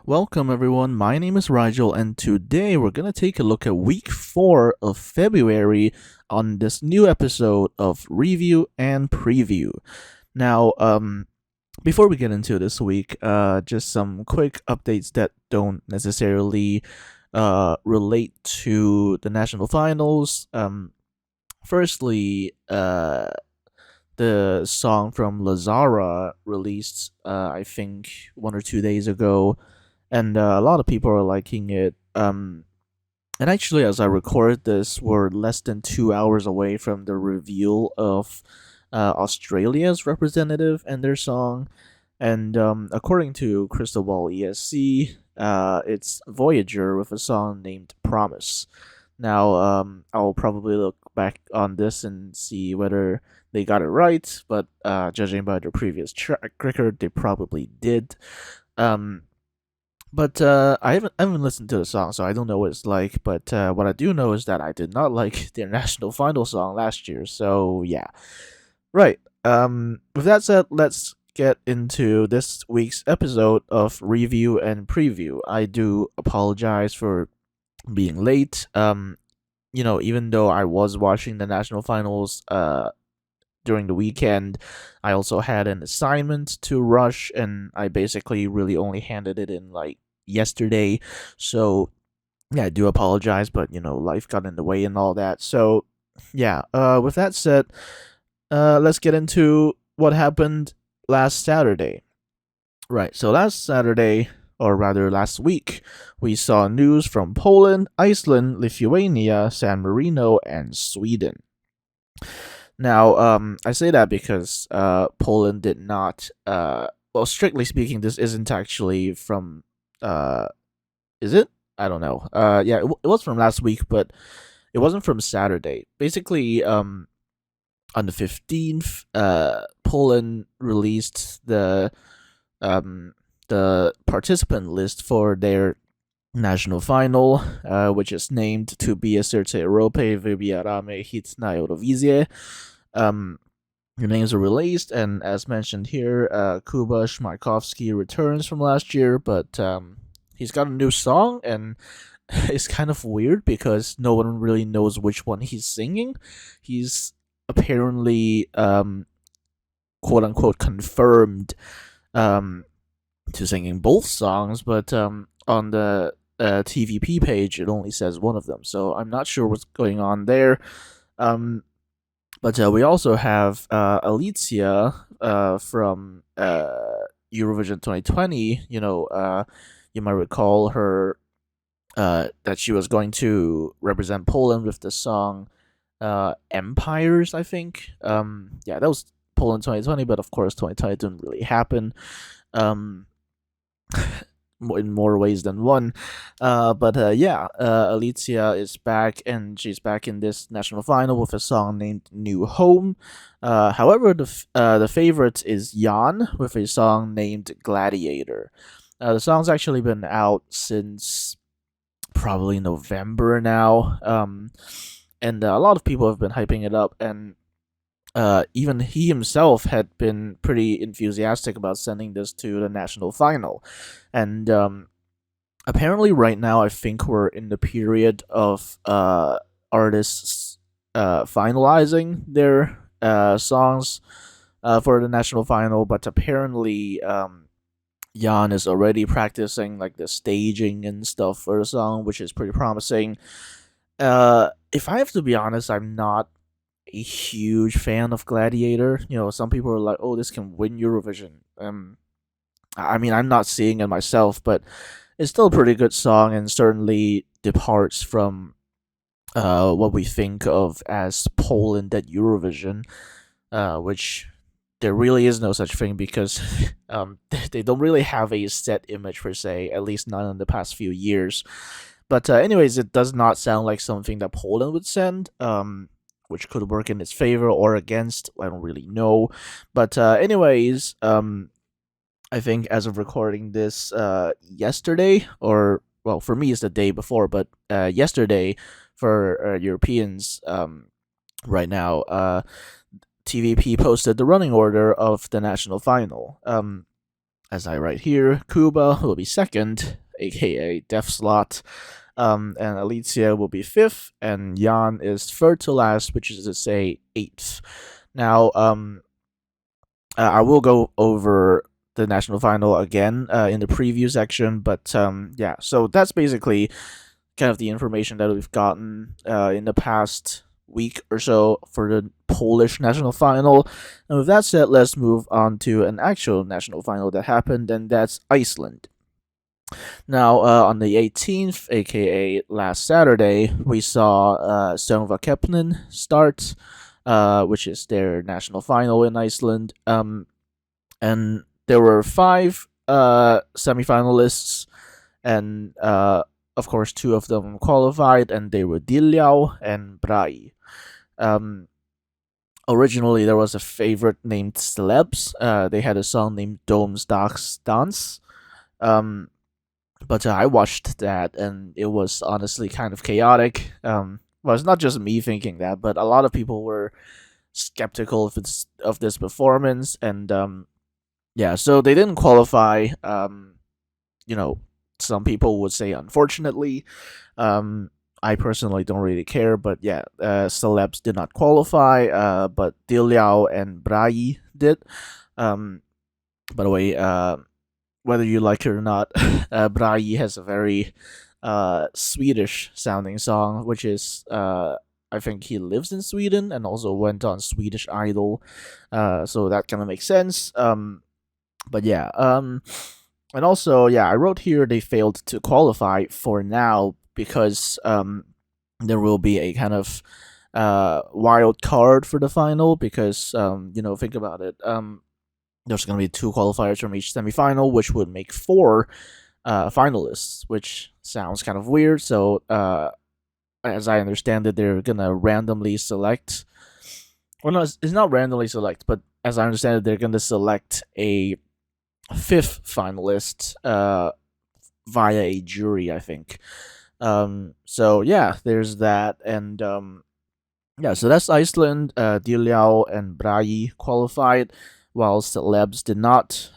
Welcome, everyone. My name is Rigel, and today we're going to take a look at week 4 of February on this new episode of Review and Preview. Now, before we get into this week, just some quick updates that don't necessarily relate to the national finals. Firstly, the song from Lazara released, I think, 1 or 2 days ago, and a lot of people are liking it. And actually, as I record this, we're less than 2 hours away from the reveal of Australia's representative and their song. And according to Crystal Ball ESC, it's Voyager with a song named Promise. Now, I'll probably look back on this and see whether they got it right, but judging by their previous track record, they probably did. Um, but I haven't listened to the song, so I don't know what it's like. But what I do know is that I did not like their national final song last year. So yeah, right. With that said, let's get into this week's episode of Review and Preview. I do apologize for being late. Even though I was watching the national finals during the weekend, I also had an assignment to rush, and I basically really only handed it in like yesterday. So yeah, I do apologize, but life got in the way and all that. So yeah, with that said, let's get into what happened last Saturday. Right, so last Saturday, or rather last week, we saw news from Poland, Iceland, Lithuania, San Marino, and Sweden. Now, I say that because Poland did not. Well, strictly speaking, this isn't actually from. Is it? I don't know. Yeah, it was from last week, but it wasn't from Saturday. Basically, on the 15th, Poland released the participant list for their national final, which is named To Be a Serce Europe Wybieramy Hit na Eurowizję. Your names are released, and as mentioned here, Kuba Schmarkowski returns from last year, but he's got a new song, and it's kind of weird because no one really knows which one he's singing. He's apparently, quote unquote, confirmed to singing both songs, but on the TVP page, it only says one of them, so I'm not sure what's going on there. But we also have Alicia from Eurovision 2020. You might recall her that she was going to represent Poland with the song Empires, I think. Yeah, that was Poland 2020, but of course 2020 didn't really happen. Um, in more ways than one. Alicia is back, and she's back in this national final with a song named New Home. However, the favorite is Jan with a song named Gladiator. The song's actually been out since probably November now, and a lot of people have been hyping it up, and even he himself had been pretty enthusiastic about sending this to the national final. And apparently, right now, I think we're in the period of artists finalizing their songs for the national final. But apparently, Jan is already practicing like the staging and stuff for the song, which is pretty promising. If I have to be honest, I'm not a huge fan of Gladiator. Some people are like, "Oh, this can win Eurovision." I mean, I'm not seeing it myself, but it's still a pretty good song, and certainly departs from what we think of as Poland at Eurovision, which there really is no such thing because they don't really have a set image per se, at least not in the past few years. But anyways, it does not sound like something that Poland would send. Which could work in its favor or against. I don't really know. But anyways, I think as of recording this yesterday, or well, for me it's the day before, but yesterday for Europeans right now, TVP posted the running order of the national final. as I write here, Kuba will be second, aka Death Slot, and Alicia will be fifth, and Jan is third to last, which is to say eighth. Now, I will go over the national final again in the preview section, but yeah, so that's basically kind of the information that we've gotten in the past week or so for the Polish national final. And with that said, let's move on to an actual national final that happened, and that's Iceland. Now, on the 18th, aka last Saturday, we saw Sogndakefnin start, which is their national final in Iceland. And there were five semifinalists, and of course, two of them qualified, and they were Diljau and Brai. Um, Originally, there was a favorite named Celebs. They had a song named Dome's Dags Dance. Um, but I watched that, and it was honestly kind of chaotic. Well, it's not just me thinking that, but a lot of people were skeptical of this performance, and yeah, so they didn't qualify. You know, some people would say unfortunately. Um, I personally don't really care, but yeah, celebs did not qualify. But Diljau and Brai did. Um, by the way, whether you like it or not, Brai has a very Swedish sounding song, which is I think he lives in Sweden and also went on Swedish Idol, so that kind of makes sense. But yeah, and also yeah, I wrote here they failed to qualify for now because there will be a kind of wild card for the final because think about it. There's going to be two qualifiers from each semifinal, which would make four finalists, which sounds kind of weird. So, as I understand it, they're going to randomly select. Well, no, it's not randomly select, but as I understand it, they're going to select a fifth finalist via a jury, I think. So, yeah, there's that. And yeah, so that's Iceland. Diljau and Brai qualified, while Celebs did not.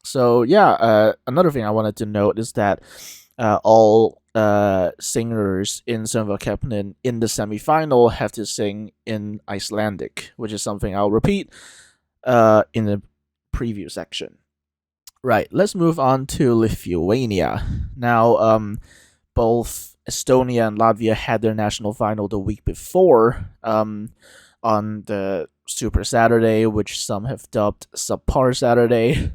So yeah, another thing I wanted to note is that all singers in Sogndakefnin in the semifinal have to sing in Icelandic, which is something I'll repeat in the preview section. Right, let's move on to Lithuania. Now, both Estonia and Latvia had their national final the week before, on the Super Saturday, which some have dubbed Subpar Saturday.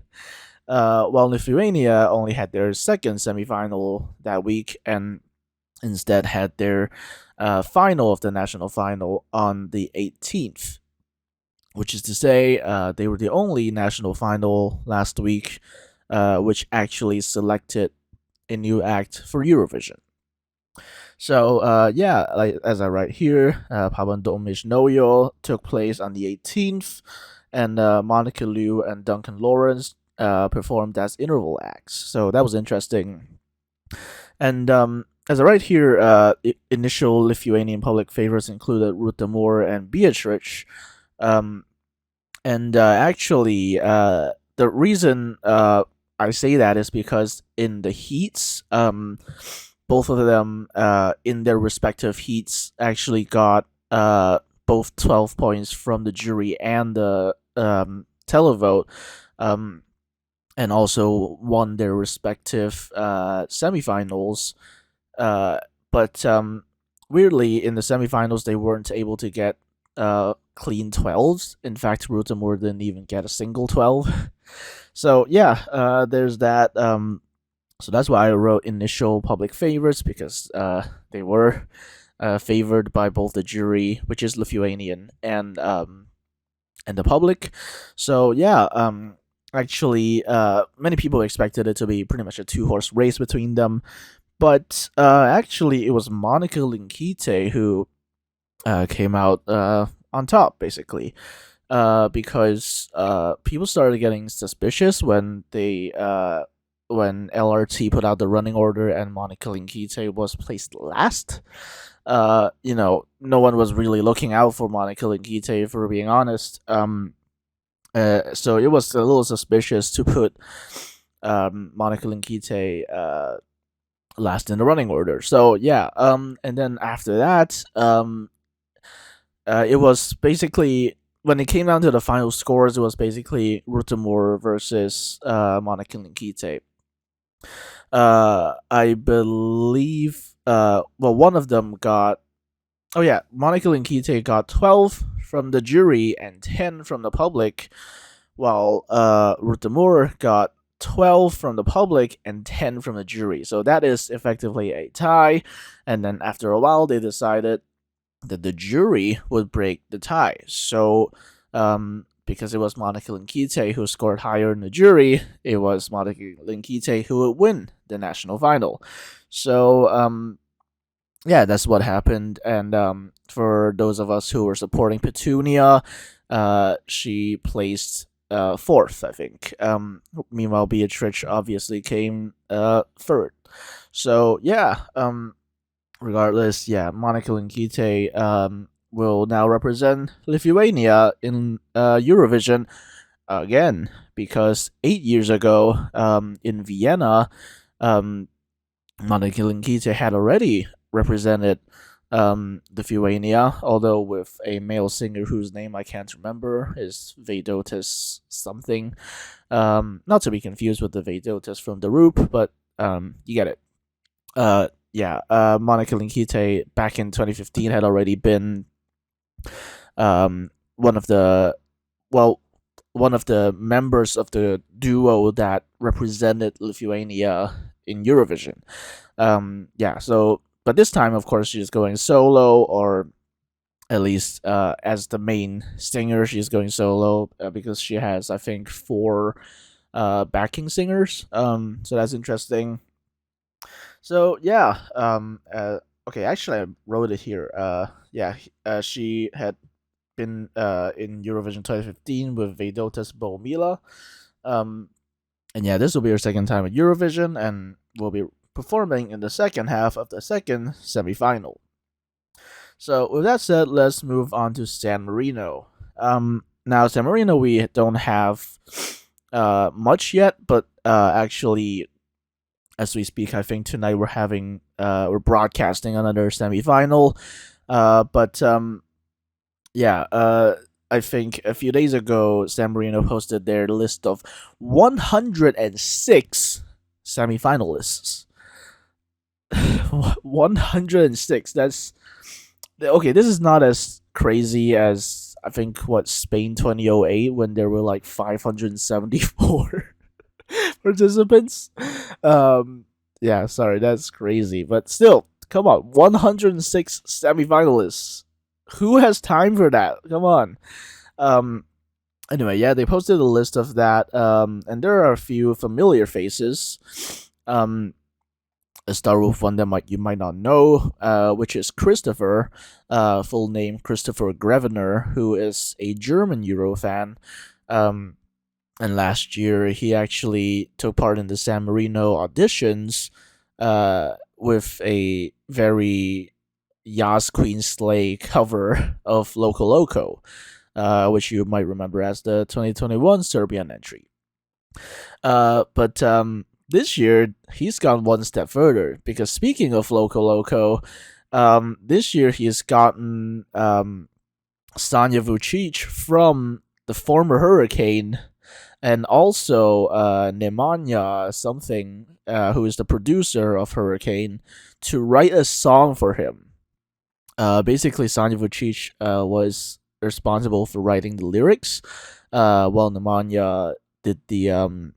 While Lithuania only had their second semifinal that week and instead had their final of the national final on the 18th, which is to say, they were the only national final last week which actually selected a new act for Eurovision. So, yeah, like, as I write here, Pabandomish Noyo took place on the 18th, and Monica Liu and Duncan Lawrence performed as interval acts. So that was interesting. And as I write here, initial Lithuanian public favorites included Ruta Moore and Beatrice. And actually, the reason I say that is because in the heats, both of them in their respective heats actually got both 12 points from the jury and the televote, and also won their respective semifinals. But weirdly, in the semifinals, they weren't able to get clean 12s. In fact, Ruta Moore didn't even get a single 12. So yeah, there's that. So that's why I wrote initial public favorites, because they were favored by both the jury, which is Lithuanian, and the public. So yeah, actually, many people expected it to be pretty much a two-horse race between them, but actually, it was Monica Linkite who came out on top, basically. Because people started getting suspicious when when LRT put out the running order and Monica Linkite was placed last. No one was really looking out for Monica Linkite, for being honest. So it was a little suspicious to put Monica Linkite last in the running order. So yeah, and then after that, it was basically when it came down to the final scores, it was basically Rutamur versus Monica Linkite. I believe well, one of them got, oh yeah, Monica Linkite got 12 from the jury and 10 from the public, while Rutamur got 12 from the public and 10 from the jury. So that is effectively a tie. And then after a while, they decided that the jury would break the tie. So, because it was Monica Linkite who scored higher in the jury, it was Monica Linkite who would win the national final. So, yeah, that's what happened. And for those of us who were supporting Petunia, she placed fourth, I think. Meanwhile, Beatrice obviously came third. So yeah, regardless, yeah, Monica Linkite will now represent Lithuania in Eurovision again, because 8 years ago, in Vienna, um, Monica Linkite had already represented Lithuania, although with a male singer whose name I can't remember, is Vaidotas something. Not to be confused with the Vaidotas from The Roop, but you get it. Yeah, Monica Linkite back in 2015 had already been one of the, well, one of the members of the duo that represented Lithuania in Eurovision. Yeah, so but this time, of course, she's going solo, or at least as the main singer, she's going solo because she has, I think, four backing singers. So that's interesting. So yeah, okay, actually, I wrote it here. Yeah, she had been in Eurovision 2015 with Vaidotas Boumila. Um, and yeah, this will be her second time at Eurovision, and will be performing in the second half of the second semifinal. So with that said, let's move on to San Marino. Now San Marino we don't have much yet, but actually, as we speak, I think tonight we're broadcasting another semifinal. But yeah, I think a few days ago, San Marino posted their list of 106 semifinalists. 106. That's okay. This is not as crazy as I think what Spain 2008, when there were like 574 participants. Um, yeah, sorry, that's crazy, but still, come on, 106 semifinalists. Who has time for that? Come on. Um, anyway, yeah, they posted a list of that, and there are a few familiar faces. Let's start with one that you might not know, which is Christopher, full name Christopher Grevener, who is a German Euro fan. And last year he actually took part in the San Marino auditions, with a very Yas Queen Slay cover of Loco Loco, which you might remember as the 2021 Serbian entry. But this year he's gone one step further, because speaking of Loco Loco, this year he's gotten Sanja Vucic from the former Hurricane, and also Nemanja something, who is the producer of Hurricane, to write a song for him. Basically, Sanja Vucic was responsible for writing the lyrics, while Nemanja did the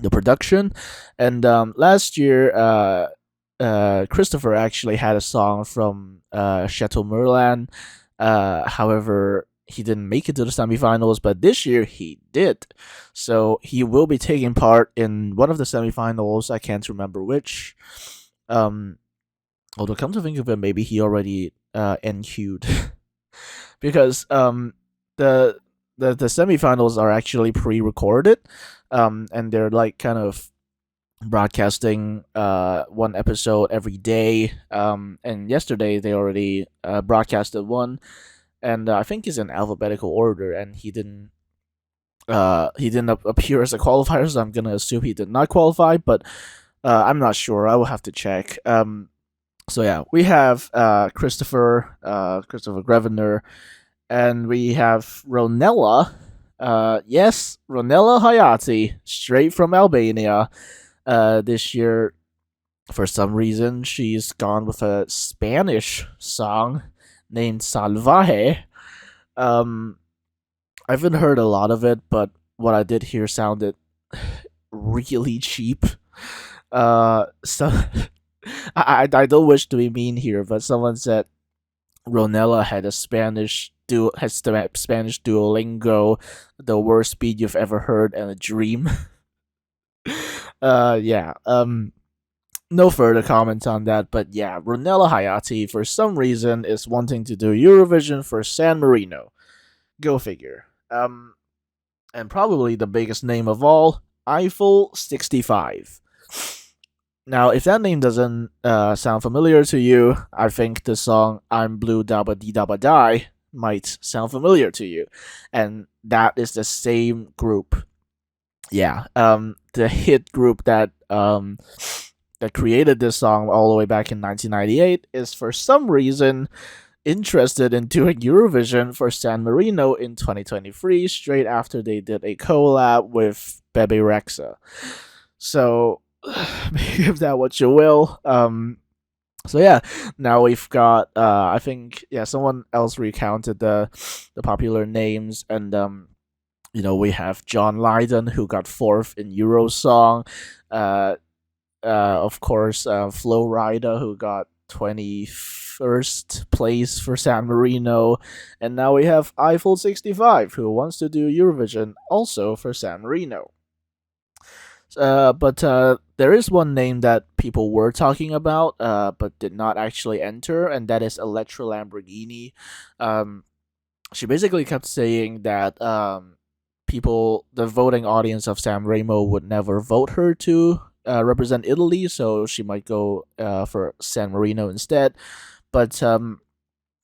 production. And last year, Christopher actually had a song from Chateau Merlin. However, he didn't make it to the semifinals, but this year he did. So he will be taking part in one of the semifinals. I can't remember which. Although, come to think of it, maybe he already NQ'd. Because the the semifinals are actually pre-recorded, and they're like kind of broadcasting one episode every day. And yesterday they already broadcasted one, and I think it's in alphabetical order, and he didn't He didn't appear as a qualifier, so I'm gonna assume he did not qualify. But I'm not sure. I will have to check. So yeah, we have Christopher Greviner, and we have Ronella. Yes, Ronella Hayati, straight from Albania. This year, for some reason, she's gone with a Spanish song named Salvaje. Um, I haven't heard a lot of it, but what I did hear sounded really cheap. So I don't wish to be mean here, but someone said Ronella had a Spanish Duolingo, the worst beat you've ever heard, and a dream. Yeah. No further comments on that, but yeah, Ronella Hayati for some reason is wanting to do Eurovision for San Marino. Go figure. And probably the biggest name of all, Eiffel 65. Now, if that name doesn't sound familiar to you, I think the song I'm Blue Dabba Dee Dabba Die might sound familiar to you. And that is the same group. Yeah, the hit group that created this song all the way back in 1998 is for some reason interested in doing Eurovision for San Marino in 2023, straight after they did a collab with Bebe Rexha. So, give that what you will. So yeah, now we've got I think yeah someone else recounted the popular names, and we have John Lydon who got fourth in Eurosong, of course Flo Rida who got 21st place for San Marino, and now we have Eiffel 65 who wants to do Eurovision also for San Marino. But there is one name that people were talking about, but did not actually enter, and that is Elettra Lamborghini. Um, she basically kept saying that the voting audience of San Remo would never vote her to represent Italy, so she might go for San Marino instead. But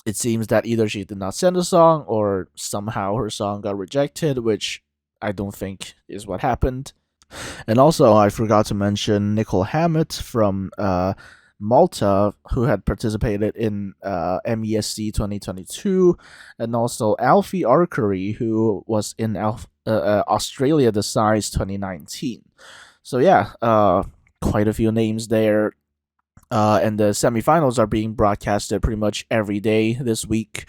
it seems that either she did not send a song or somehow her song got rejected, which I don't think is what happened. And also, I forgot to mention Nicole Hammett from Malta, who had participated in MESC 2022, and also Alfie Archery, who was in Australia the Size 2019. So yeah, quite a few names there. And the semifinals are being broadcasted pretty much every day this week.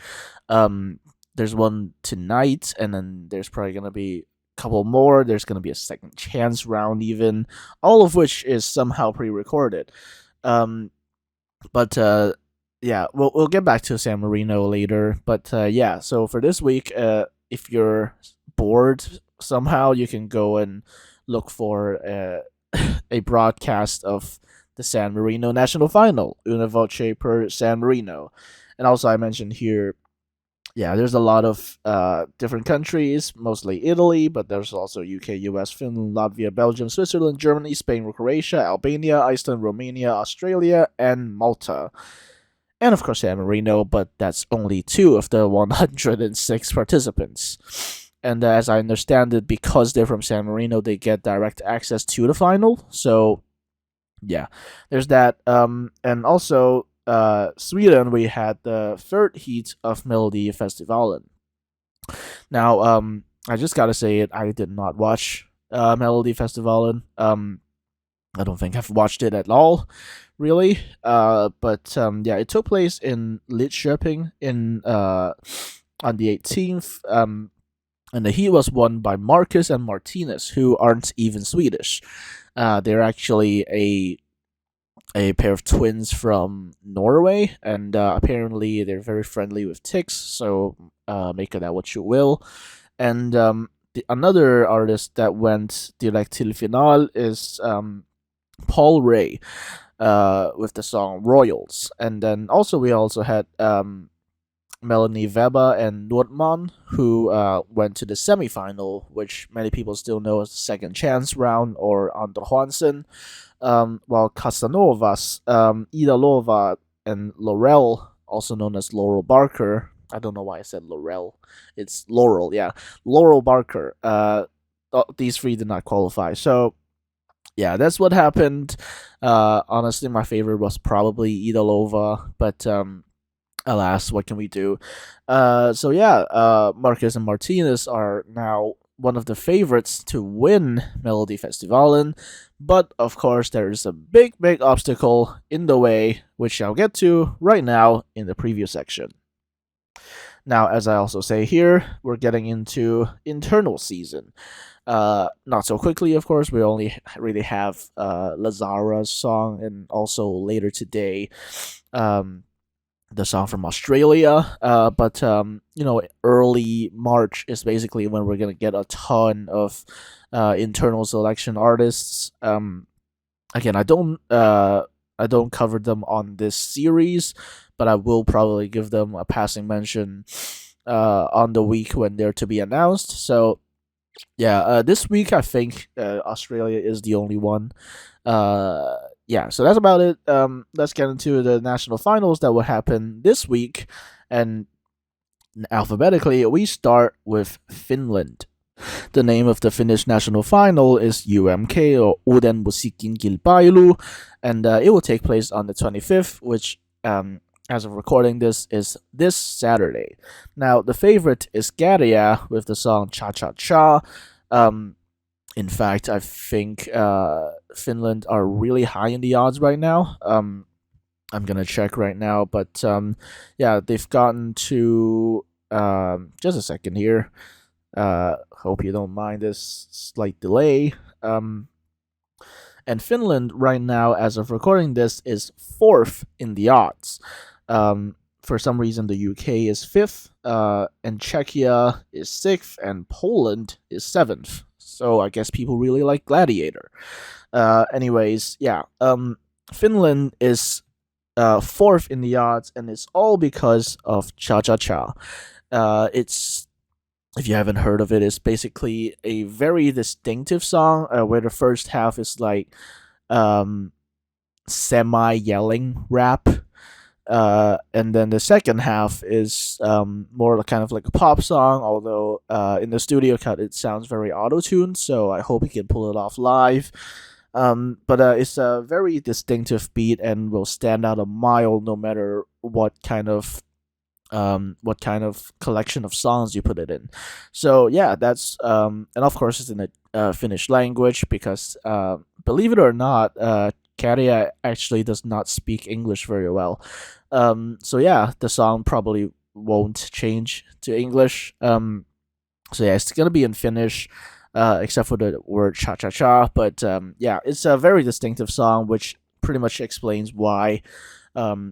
There's one tonight, and then there's probably gonna be a couple more. There's gonna be a second chance round, even, all of which is somehow pre-recorded. Um, but yeah, we'll get back to San Marino later. But yeah, so for this week, if you're bored somehow, you can go and look for a broadcast of the San Marino National Final, Una Voce per San Marino. And also, I mentioned here, yeah, there's a lot of different countries, mostly Italy, but there's also UK, US, Finland, Latvia, Belgium, Switzerland, Germany, Spain, Croatia, Albania, Iceland, Romania, Australia, and Malta. And of course, San Marino, but that's only two of the 106 participants. And as I understand it, because they're from San Marino, they get direct access to the final. So, yeah, there's that. And also, Sweden, we had the third heat of Melody Festivalen. Now, I just gotta say it, I did not watch Melody Festivalen. I don't think I've watched it at all, really. But yeah, it took place in Lidköping on the 18th. And the heat was won by Marcus and Martinez, who aren't even Swedish. They're actually a pair of twins from Norway, and apparently they're very friendly with ticks, so make of that what you will. And another artist that went direct till final is Paul Ray with the song Royals. And then also we also had Melanie Weber and Nordman, who went to the semifinal, which many people still know as the second chance round, or Ander Hansen, while Casanovas, Ida Lova, and Laurel, also known as Laurel Barker, I don't know why I said Laurel. It's Laurel. Yeah, Laurel Barker. These three did not qualify. So yeah, that's what happened. Honestly, my favorite was probably Idolova, but alas, what can we do? So yeah, Marcus and Martinez are now one of the favorites to win Melody Festivalen, but of course there is a big, big obstacle in the way, which I'll get to right now in the preview section. Now, as I also say here, we're getting into internal season. Not so quickly, of course. We only really have Lazara's song, and also later today, um, the song from Australia. But early March is basically when we're gonna get a ton of internal selection artists. Again, I don't cover them on this series, but I will probably give them a passing mention on the week when they're to be announced. So yeah, this week I think Australia is the only one. Yeah, so that's about it. Let's get into the national finals that will happen this week, and alphabetically we start with Finland. The name of the Finnish national final is UMK, or Uuden musiikin kilpailu, and it will take place on the 25th, which, as of recording this, is this Saturday. Now, the favorite is Garia with the song Cha Cha Cha. In fact, I think Finland are really high in the odds right now. I'm gonna check right now, but yeah, they've gotten to just a second here. Hope you don't mind this slight delay. And Finland right now, as of recording this, is fourth in the odds. For some reason, the UK is fifth, and Czechia is sixth, and Poland is seventh. So I guess people really like Gladiator. Anyways, yeah. Finland is fourth in the odds, and it's all because of Cha Cha Cha. It's, if you haven't heard of it, it's basically a very distinctive song where the first half is like semi yelling rap. And then the second half is more kind of like a pop song, although in the studio cut it sounds very auto tuned, so I hope he can pull it off live. But it's a very distinctive beat and will stand out a mile no matter what kind of collection of songs you put it in. So yeah, that's and of course it's in the Finnish language because believe it or not, Karia actually does not speak English very well. So yeah, the song probably won't change to English. So yeah, it's gonna be in Finnish. Except for the word cha cha cha, but yeah, it's a very distinctive song, which pretty much explains why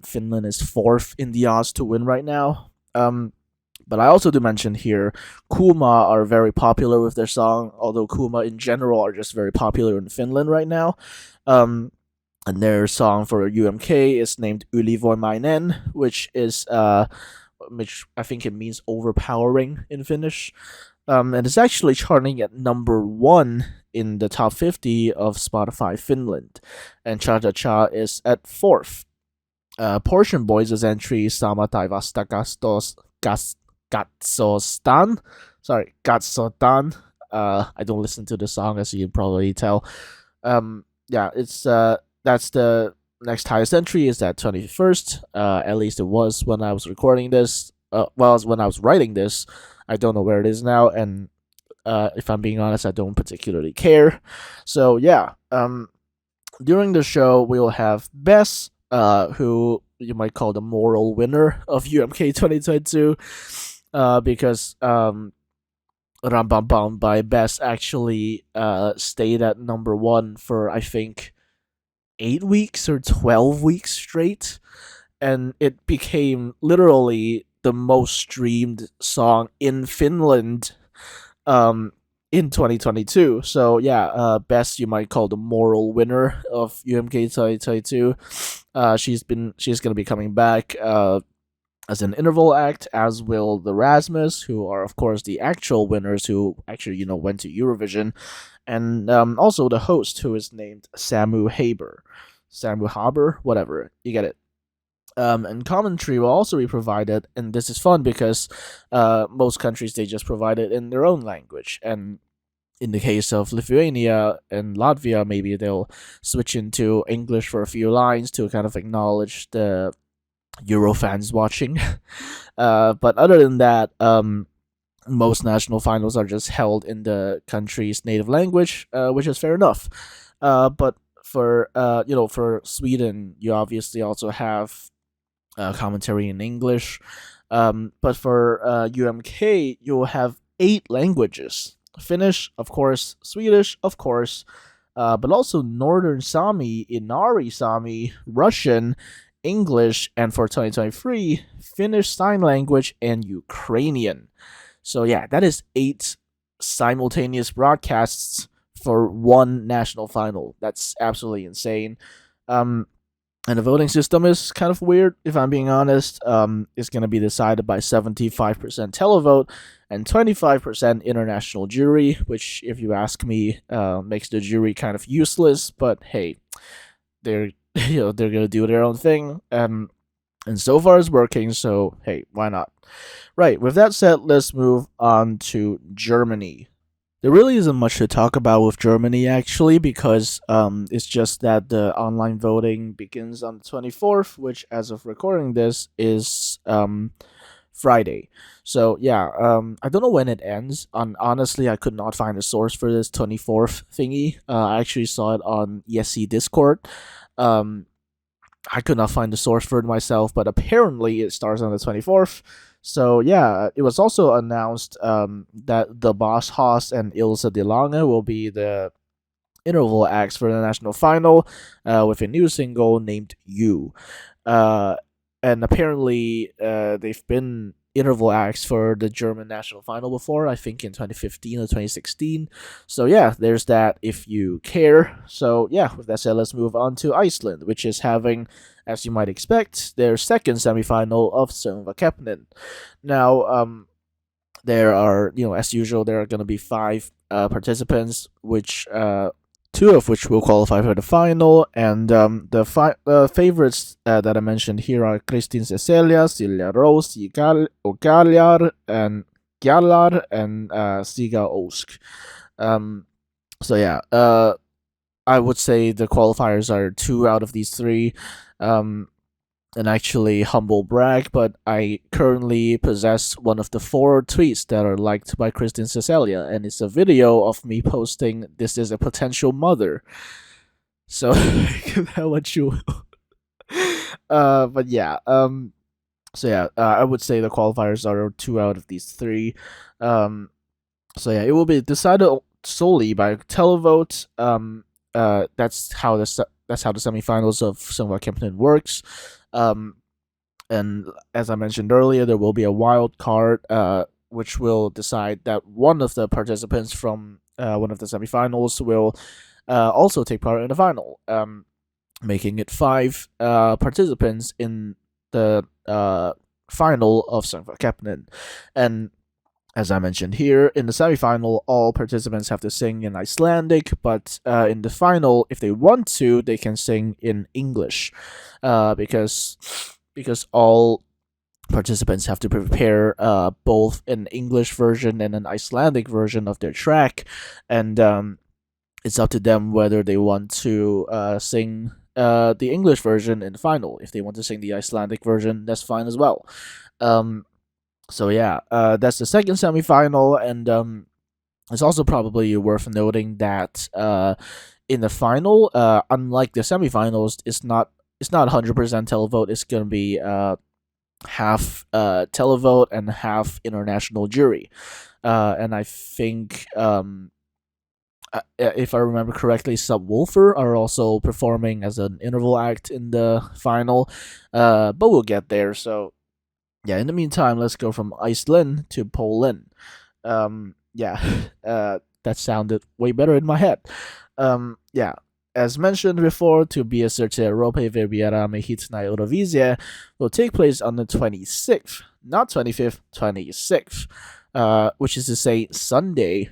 Finland is fourth in the odds to win right now. But I also do mention here, Kuma are very popular with their song, although Kuma in general are just very popular in Finland right now. And their song for UMK is named Ylivoimainen, which I think it means overpowering in Finnish. And it's actually charting at number 1 in the top 50 of Spotify Finland, and Cha Cha Cha is at 4th. Portion Boys' entry Sama Taivasta Gatsostan. Sorry, Gatsotan. I don't listen to the song, as you can probably tell. Yeah, it's that's the next highest entry is at 21st. At least it was when I was recording this. Well, when I was writing this. I don't know where it is now, and if I'm being honest, I don't particularly care. So yeah, during the show we will have Bess, who you might call the moral winner of UMK 2022, because Ram Bam Bam by Bess actually stayed at number 1 for I think 8 weeks or 12 weeks straight, and it became literally the most streamed song in Finland in 2022. So yeah, Bess you might call the moral winner of UMK 2022. She's gonna be coming back as an interval act, as will the Rasmus, who are of course the actual winners who actually went to Eurovision, and also the host, who is named Samu Haber, whatever, you get it. And commentary will also be provided, and this is fun because most countries they just provide it in their own language, and in the case of Lithuania and Latvia, maybe they'll switch into English for a few lines to kind of acknowledge the Euro fans watching. But other than that, most national finals are just held in the country's native language, which is fair enough. But for for Sweden, you obviously also have commentary in English. But for UMK, you'll have 8 languages: Finnish, of course; Swedish, of course; but also Northern Sami, Inari Sami, Russian, English, and for 2023, Finnish Sign Language and Ukrainian. So yeah, that is 8 simultaneous broadcasts for one national final. That's absolutely insane. Um, and the voting system is kind of weird, if I'm being honest. It's going to be decided by 75% televote and 25% international jury, which, if you ask me, makes the jury kind of useless. But hey, they're they're going to do their own thing. And so far it's working, so hey, why not? Right, with that said, let's move on to Germany. There really isn't much to talk about with Germany actually, because it's just that the online voting begins on the 24th, which, as of recording this, is Friday. So yeah, I don't know when it ends. Honestly, I could not find a source for this 24th thingy. I actually saw it on ESC Discord. Um, I could not find the source for it myself, but apparently it starts on the 24th. So yeah, it was also announced that the Boss Haas and Ilse de Lange will be the interval acts for the national final, with a new single named "You." Uh, and apparently, they've been interval acts for the German national final before. I think in 2015 or 2016. So yeah, there's that. If you care. So yeah, with that said, let's move on to Iceland, which is having, as you might expect, their second semifinal of Sölvkeppnin. Now, there are, as usual, there are going to be 5 participants, which 2 of which will qualify for the final, and the favorites that I mentioned here are Kristin Cecilia, Silja Rose, Ogaljar, and Gjallar, and Siga Osk. Um, so yeah, I would say the qualifiers are 2 out of these 3. Um, an actually humble brag, but I currently possess one of the 4 tweets that are liked by Kristen Cecilia, and it's a video of me posting "This is a potential mother." So I'll let you. But yeah. So yeah, I would say the qualifiers are 2 out of these 3. Um. So yeah, it will be decided solely by televote. That's how the semifinals of Sungwa Kempton works. Um, and as I mentioned earlier, there will be a wild card, which will decide that one of the participants from one of the semifinals will also take part in the final, making it 5 participants in the final of Sungva. And as I mentioned here, in the semifinal, all participants have to sing in Icelandic, but in the final, if they want to, they can sing in English, because all participants have to prepare both an English version and an Icelandic version of their track, and it's up to them whether they want to sing the English version in the final. If they want to sing the Icelandic version, that's fine as well. So yeah, that's the second semifinal, and it's also probably worth noting that in the final, unlike the semifinals, it's not 100% televote. It's gonna be half televote and half international jury, and I think if I remember correctly, Subwoofer are also performing as an interval act in the final, but we'll get there. So yeah, in the meantime, let's go from Iceland to Poland. Yeah, that sounded way better in my head. Yeah, as mentioned before, to be asserted Europy wybieramy hit na Eurowizję will take place on the 26th, not 25th, 26th, which is to say Sunday.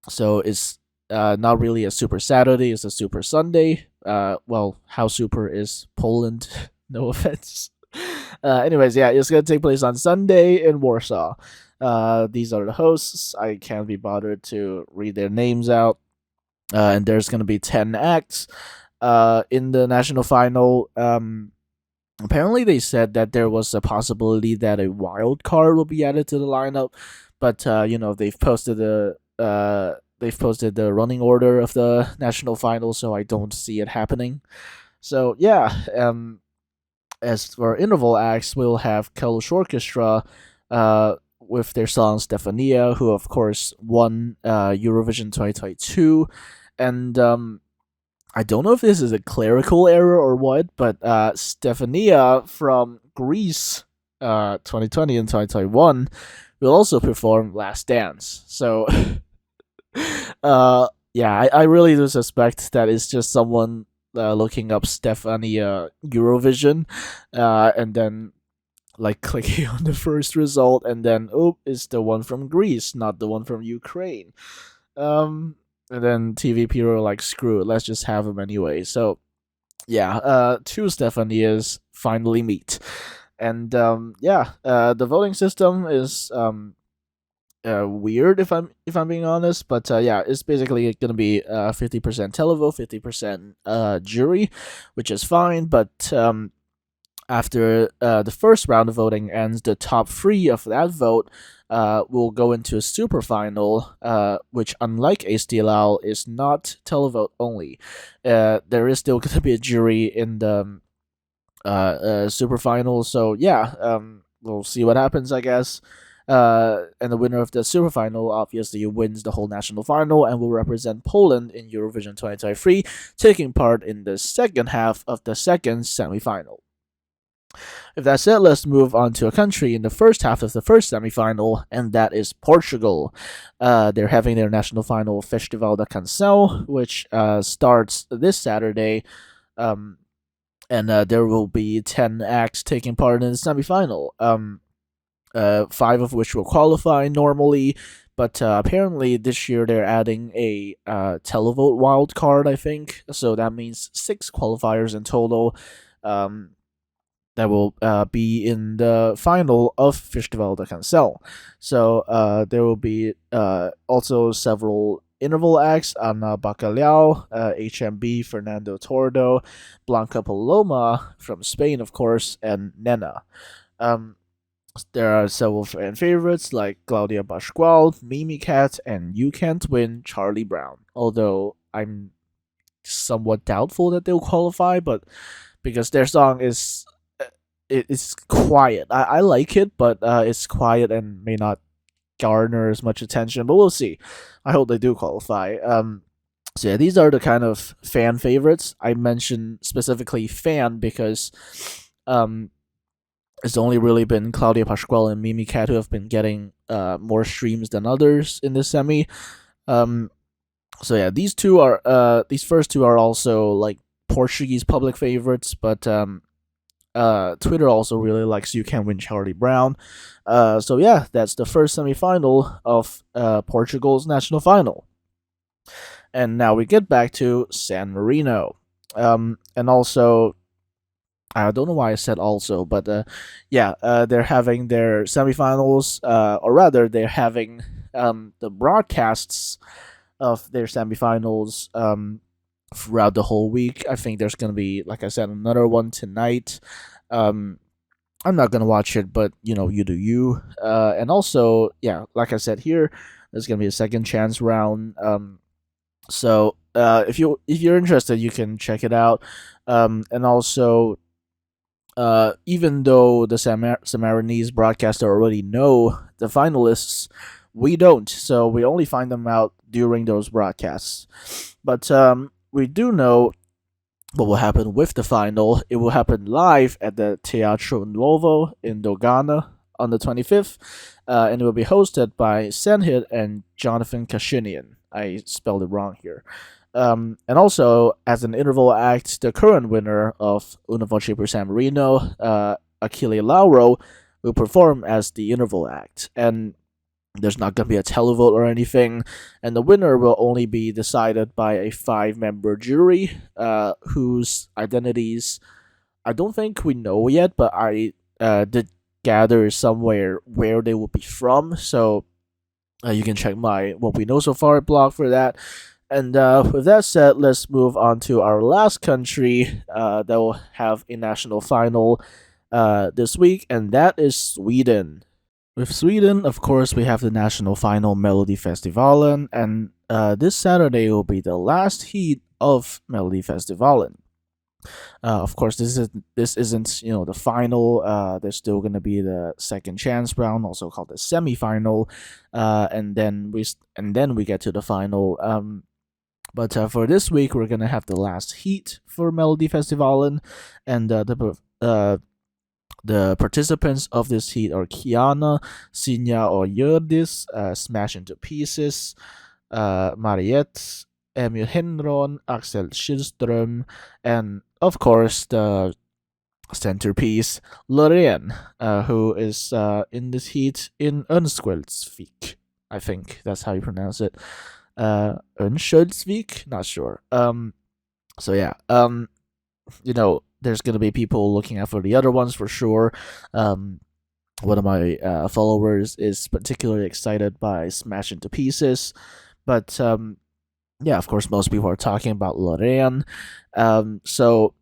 So it's not really a Super Saturday; it's a Super Sunday. Well, how super is Poland? No offense. Anyways, yeah, it's gonna take place on Sunday in Warsaw. These are the hosts. I can't be bothered to read their names out. And there's gonna be 10 acts. In the national final. Apparently, they said that there was a possibility that a wild card will be added to the lineup, but they've posted the running order of the national final, so I don't see it happening. So yeah, as for interval acts, we'll have Kalush Orchestra, with their song Stefania, who of course won Eurovision 2022, and I don't know if this is a clerical error or what, but Stefania from Greece, 2020 and 2021, will also perform Last Dance. So, yeah, I really do suspect that it's just someone looking up Stefania Eurovision, and then like clicking on the first result, and then oh, it's the one from Greece, not the one from Ukraine. And then TVP were like, screw it, let's just have him anyway. So yeah, two Stephanias finally meet, and yeah, the voting system is weird if I'm being honest, but yeah, it's basically gonna be 50% televote, 50% jury, which is fine, but after the first round of voting ends, the top three of that vote will go into a super final, which, unlike HDLL, is not televote only. There is still going to be a jury in the super final, so yeah, we'll see what happens, I guess. And the winner of the super final obviously wins the whole national final and will represent Poland in Eurovision 2023, taking part in the second half of the second semifinal. If that's it, let's move on to a country in the first half of the first semifinal, and that is Portugal. They're having their national final Festival da Canção, which starts this Saturday, and there will be 10 acts taking part in the semifinal. Five of which will qualify normally, but apparently this year they're adding a televote wild card, I think. So that means 6 qualifiers in total. That will be in the final of Festival da Canção. So there will be also several interval acts: Ana Bacalhau, HMB, Fernando Tordo, Blanca Paloma from Spain, of course, and Nena. Um, there are several fan favorites like Claudia Pascual, Mimi Cat, and You Can't Win, Charlie Brown. Although I'm somewhat doubtful that they'll qualify, but because their song is it's quiet. I like it, but it's quiet and may not garner as much attention. But we'll see. I hope they do qualify. So yeah, these are the kind of fan favorites. I mentioned specifically fan because it's only really been Claudia Pascual and Mimi Cat who have been getting more streams than others in this semi. So yeah, these first two are also like Portuguese public favorites, but Twitter also really likes You Can Win, Charlie Brown. So yeah, that's the first semifinal of Portugal's national final. And now we get back to San Marino. And also, I don't know why I said also, but yeah, they're having their semifinals, or rather, they're having the broadcasts of their semifinals throughout the whole week. I think there's gonna be, like I said, another one tonight. I'm not gonna watch it, but you do you. And also, yeah, like I said here, there's gonna be a second chance round. So if you're interested, you can check it out. And also, even though the Samarinese broadcaster already know the finalists, we don't. So we only find them out during those broadcasts. But we do know what will happen with the final. It will happen live at the Teatro Nuovo in Dogana on the 25th, and it will be hosted by Senhit and Jonathan Kashinian. I spelled it wrong here. And also, as an interval act, the current winner of Una Voce per San Marino, Achille Lauro, will perform as the interval act. And there's not going to be a televote or anything, and the winner will only be decided by a 5-member jury, whose identities I don't think we know yet, but I did gather somewhere where they will be from. So you can check my What We Know So Far blog for that. And with that said, let's move on to our last country that will have a national final this week, and that is Sweden. With Sweden, of course, we have the national final Melodifestivalen, and this Saturday will be the last heat of Melodifestivalen. Of course, this isn't the final. There's still gonna be the second chance round, also called the semi-final, and then we get to the final. But for this week, we're gonna have the last heat for Melodifestivalen, and the participants of this heat are Kiana, Sinja or Yurdis, Smash Into Pieces, Mariette, Emil Henron, Axel Schillström, and of course the centerpiece, Loreen, who is in this heat in Örnsköldsvik. I think that's how you pronounce it. Örnsköldsvik, not sure. So yeah, there's gonna be people looking out for the other ones for sure. One of my followers is particularly excited by Smash Into Pieces, but yeah, of course, most people are talking about Loreen. So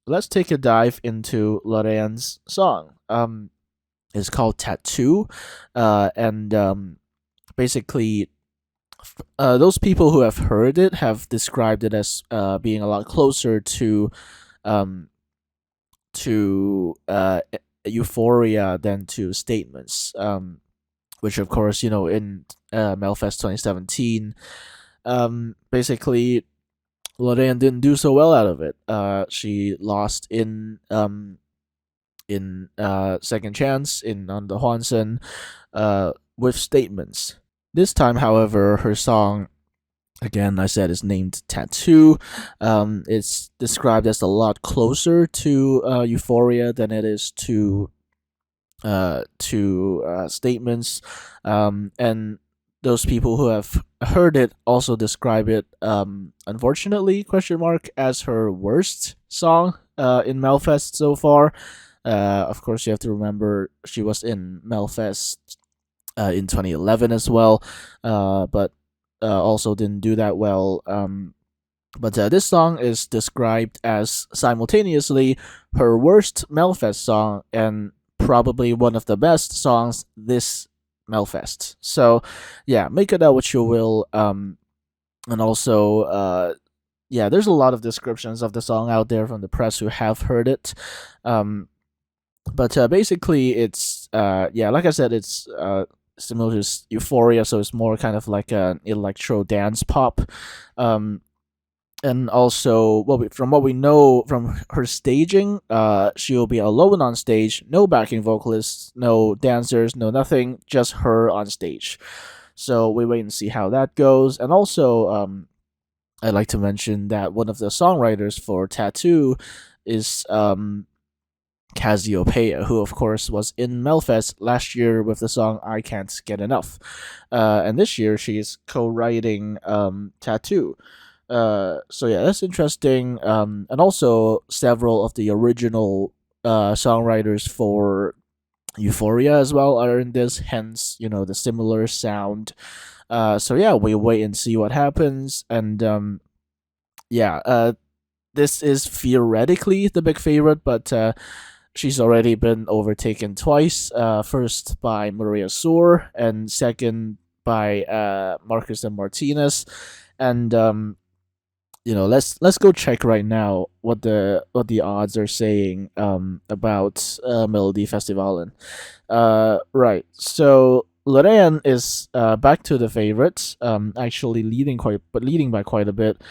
let's take a dive into Loreen's song. It's called Tattoo, and basically, those people who have heard it have described it as being a lot closer um, to Euphoria than to Statements. Which of course, in Melfest 2017, basically Loreen didn't do so well out of it. She lost in second chance in on the Hwanson with Statements. This time, however, her song, again, I said, is named Tattoo. It's described as a lot closer to Euphoria than it is to Statements. And those people who have heard it also describe it, unfortunately, question mark, as her worst song in Melfest so far. Of course, you have to remember she was in Melfest in 2011 as well, but also didn't do that well. But this song is described as simultaneously her worst Melfest song and probably one of the best songs this Melfest. So, yeah, make it out what you will. And also, yeah, there's a lot of descriptions of the song out there from the press who have heard it. But basically, it's yeah, like I said, it's similar to Euphoria, so it's more kind of like an electro dance pop. And also, from what we know from her staging, she will be alone on stage, no backing vocalists, no dancers, no nothing, just her on stage. So we wait and see how that goes. And also, I'd like to mention that one of the songwriters for Tattoo is Cassiopeia, who of course was in Melfest last year with the song I Can't Get Enough. And this year she's co-writing Tattoo. So yeah, that's interesting. And also several of the original songwriters for Euphoria as well are in this, hence, the similar sound. So yeah, we wait and see what happens. And yeah, this is theoretically the big favorite, but she's already been overtaken twice. First by Maria Soor, and second by Marcus and Martinez. And let's go check right now what the odds are saying about Melodifestivalen. Right. So Loreen is back to the favorites. Actually leading by quite a bit.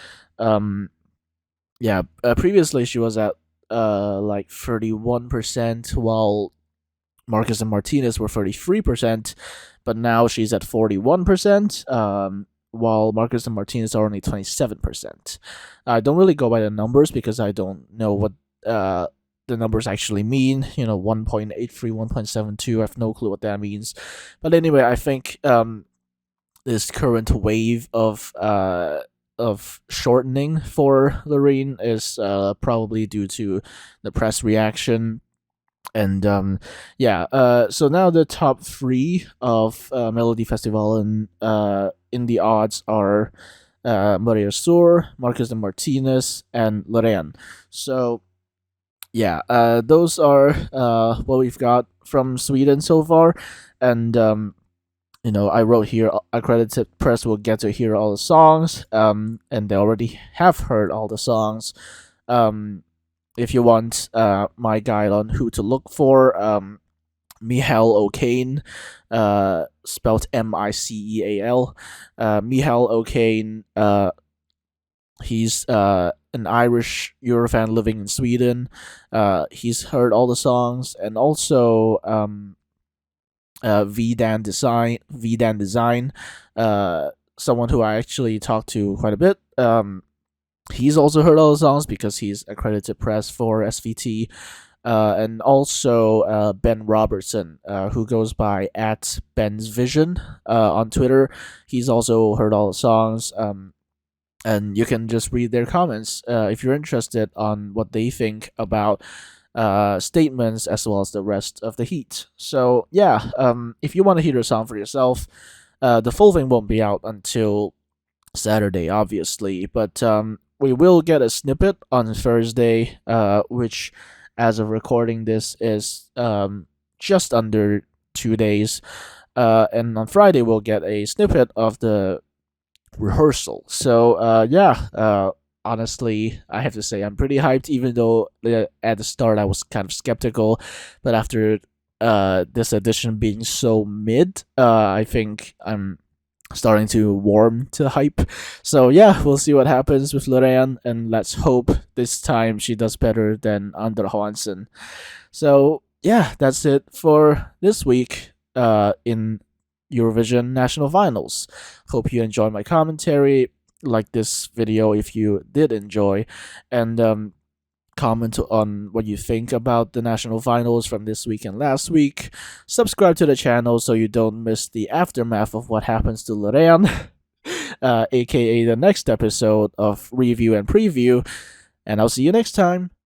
Yeah. Previously she was at like 31%, while Marcus and Martinez were 33%, but now she's at 41%. While Marcus and Martinez are only 27%. I don't really go by the numbers because I don't know what the numbers actually mean. 1.83, 1.72. I have no clue what that means. But anyway, I think this current wave of of shortening for Lorraine is probably due to the press reaction. And yeah, so now the top three of Melody Festival and in the odds are Maria Sur, Marcus de Martinez, and Lorraine. So yeah, those are what we've got from Sweden so far. And I wrote here accredited press will get to hear all the songs, and they already have heard all the songs. If you want my guide on who to look for, Michael O'Kane, spelled Miceal. Michael O'Kane, he's an Irish Eurofan living in Sweden. He's heard all the songs, and also V Dan Design, someone who I actually talked to quite a bit. He's also heard all the songs because he's accredited press for SVT. And also Ben Robertson, who goes by at Ben's Vision on Twitter. He's also heard all the songs. And you can just read their comments if you're interested on what they think about statements as well as the rest of the heat. So yeah, if you want to hear the song for yourself, the full thing won't be out until Saturday, obviously, but we will get a snippet on Thursday, which, as of recording this, is just under 2 days. And on Friday, we'll get a snippet of the rehearsal. So yeah, honestly, I have to say I'm pretty hyped, even though at the start I was kind of skeptical, but after this edition being so mid, I think I'm starting to warm to hype. So yeah, we'll see what happens with Lorraine, and let's hope this time she does better than Ander Hansen. So yeah, that's it for this week in Eurovision National Finals. Hope you enjoyed my commentary. Like this video if you did enjoy, and comment on what you think about the national finals from this week and last week. Subscribe to the channel so you don't miss the aftermath of what happens to Lorraine, aka the next episode of Review and Preview. And I'll see you next time.